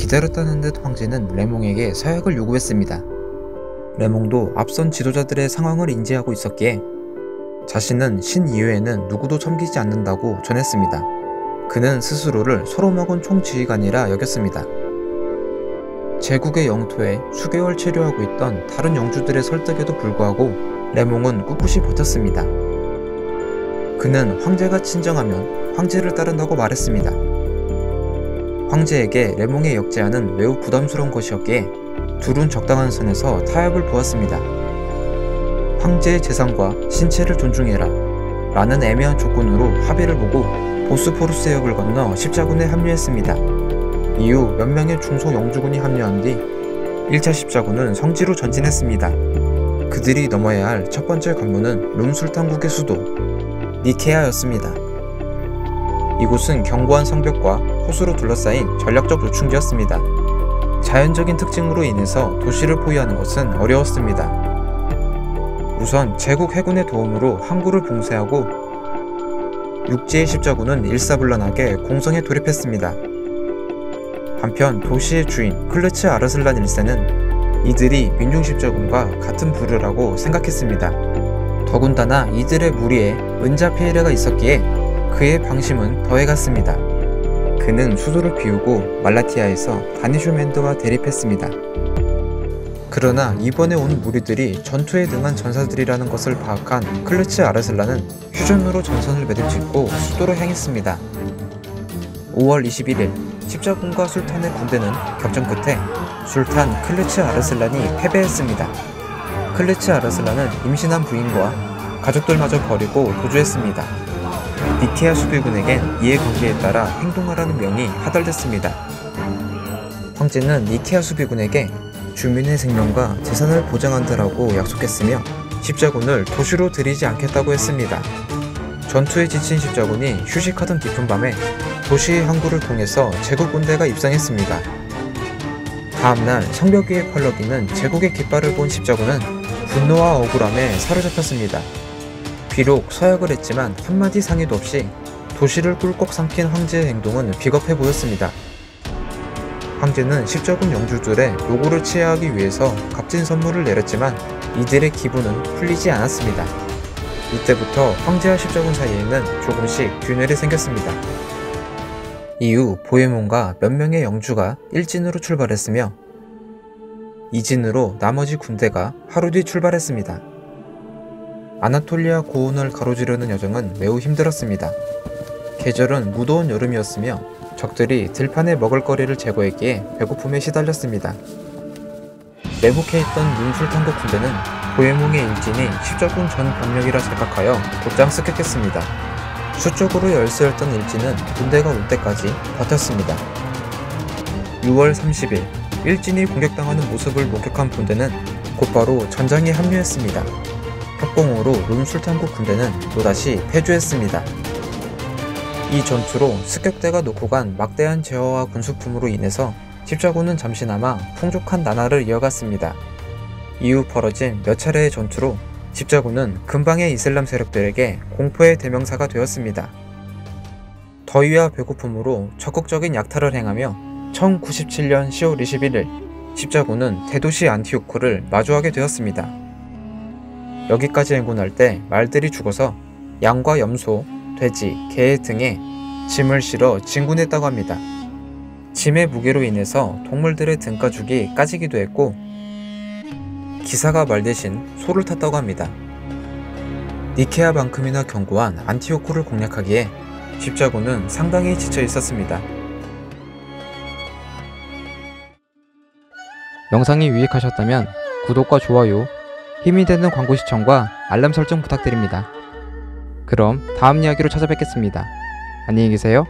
기다렸다는 듯 황제는 레몽에게 서약을 요구했습니다. 레몽도 앞선 지도자들의 상황을 인지하고 있었기에 자신은 신 이외에는 누구도 섬기지 않는다고 전했습니다. 그는 스스로를 소로마곤 총지휘관이라 여겼습니다. 제국의 영토에 수개월 체류하고 있던 다른 영주들의 설득에도 불구하고 레몽은 꿋꿋이 버텼습니다. 그는 황제가 친정하면 황제를 따른다고 말했습니다. 황제에게 레몽의 역제안은 매우 부담스러운 것이었기에 둘은 적당한 선에서 타협을 보았습니다. 황제의 재산과 신체를 존중해라 라는 애매한 조건으로 합의를 보고 보스포루스 해협을 건너 십자군에 합류했습니다. 이후 몇 명의 중소 영주군이 합류한 뒤 1차 십자군은 성지로 전진했습니다. 그들이 넘어야 할 첫 번째 관문은 룸술탄국의 수도 니케아였습니다. 이곳은 견고한 성벽과 호수로 둘러싸인 전략적 요충지였습니다. 자연적인 특징으로 인해서 도시를 포위하는 것은 어려웠습니다. 우선 제국 해군의 도움으로 항구를 봉쇄하고 육지의 십자군은 일사불란하게 공성에 돌입했습니다. 한편 도시의 주인 클르츠 아르슬란 1세는 이들이 민중십자군과 같은 부류라고 생각했습니다. 더군다나 이들의 무리에 은자 피해례가 있었기에 그의 방심은 더해갔습니다. 그는 수도를 비우고 말라티아에서 다니쇼멘드와 대립했습니다. 그러나 이번에 온 무리들이 전투에 능한 전사들이라는 것을 파악한 클르츠 아르슬란은 휴전으로 전선을 매듭짓고 수도로 향했습니다. 5월 21일 십자군과 술탄의 군대는 격전 끝에 술탄 클르츠 아르슬란이 패배했습니다. 클르츠 아르슬란은 임신한 부인과 가족들마저 버리고 도주했습니다. 니케아 수비군에겐 이해관계에 따라 행동하라는 명이 하달됐습니다. 황제는 니케아 수비군에게 주민의 생명과 재산을 보장한다라고 약속했으며 십자군을 도시로 들이지 않겠다고 했습니다. 전투에 지친 십자군이 휴식하던 깊은 밤에 도시의 항구를 통해서 제국 군대가 입성했습니다. 다음날 성벽 위에 펄럭이는 제국의 깃발을 본 십자군은 분노와 억울함에 사로잡혔습니다. 비록 서약을 했지만 한마디 상의도 없이 도시를 꿀꺽 삼킨 황제의 행동은 비겁해 보였습니다. 황제는 십자군 영주들의 요구를 치하하기 위해서 값진 선물을 내렸지만 이들의 기분은 풀리지 않았습니다. 이때부터 황제와 십자군 사이에는 조금씩 균열이 생겼습니다. 이후 보헤몬과 몇 명의 영주가 일진으로 출발했으며 이진으로 나머지 군대가 하루 뒤 출발했습니다. 아나톨리아 고원을 가로지르는 여정은 매우 힘들었습니다. 계절은 무더운 여름이었으며 적들이 들판에 먹을거리를 제거했기에 배고픔에 시달렸습니다. 매복해있던 룸술탄국 군대는 보헤몽의 일진이 십자군 전 병력이라 착각하여 곧장 습격했습니다. 수적으로 열세였던 일진은 군대가 올 때까지 버텼습니다. 6월 30일 일진이 공격당하는 모습을 목격한 본대는 곧바로 전장에 합류했습니다. 협공으로 룸술탄국 군대는 또다시 패주했습니다. 이 전투로 습격대가 놓고 간 막대한 제어와 군수품으로 인해서 십자군은 잠시나마 풍족한 나날을 이어갔습니다. 이후 벌어진 몇 차례의 전투로 십자군은 근방의 이슬람 세력들에게 공포의 대명사가 되었습니다. 더위와 배고픔으로 적극적인 약탈을 행하며 1097년 10월 21일 십자군은 대도시 안티오코를 마주하게 되었습니다. 여기까지 행군할 때 말들이 죽어서 양과 염소, 돼지, 개 등에 짐을 실어 진군했다고 합니다. 짐의 무게로 인해서 동물들의 등가죽이 까지기도 했고 기사가 말 대신 소를 탔다고 합니다. 니케아만큼이나 견고한 안티오코를 공략하기에 십자군은 상당히 지쳐 있었습니다. 영상이 유익하셨다면 구독과 좋아요, 힘이 되는 광고 시청과 알람 설정 부탁드립니다. 그럼 다음 이야기로 찾아뵙겠습니다. 안녕히 계세요.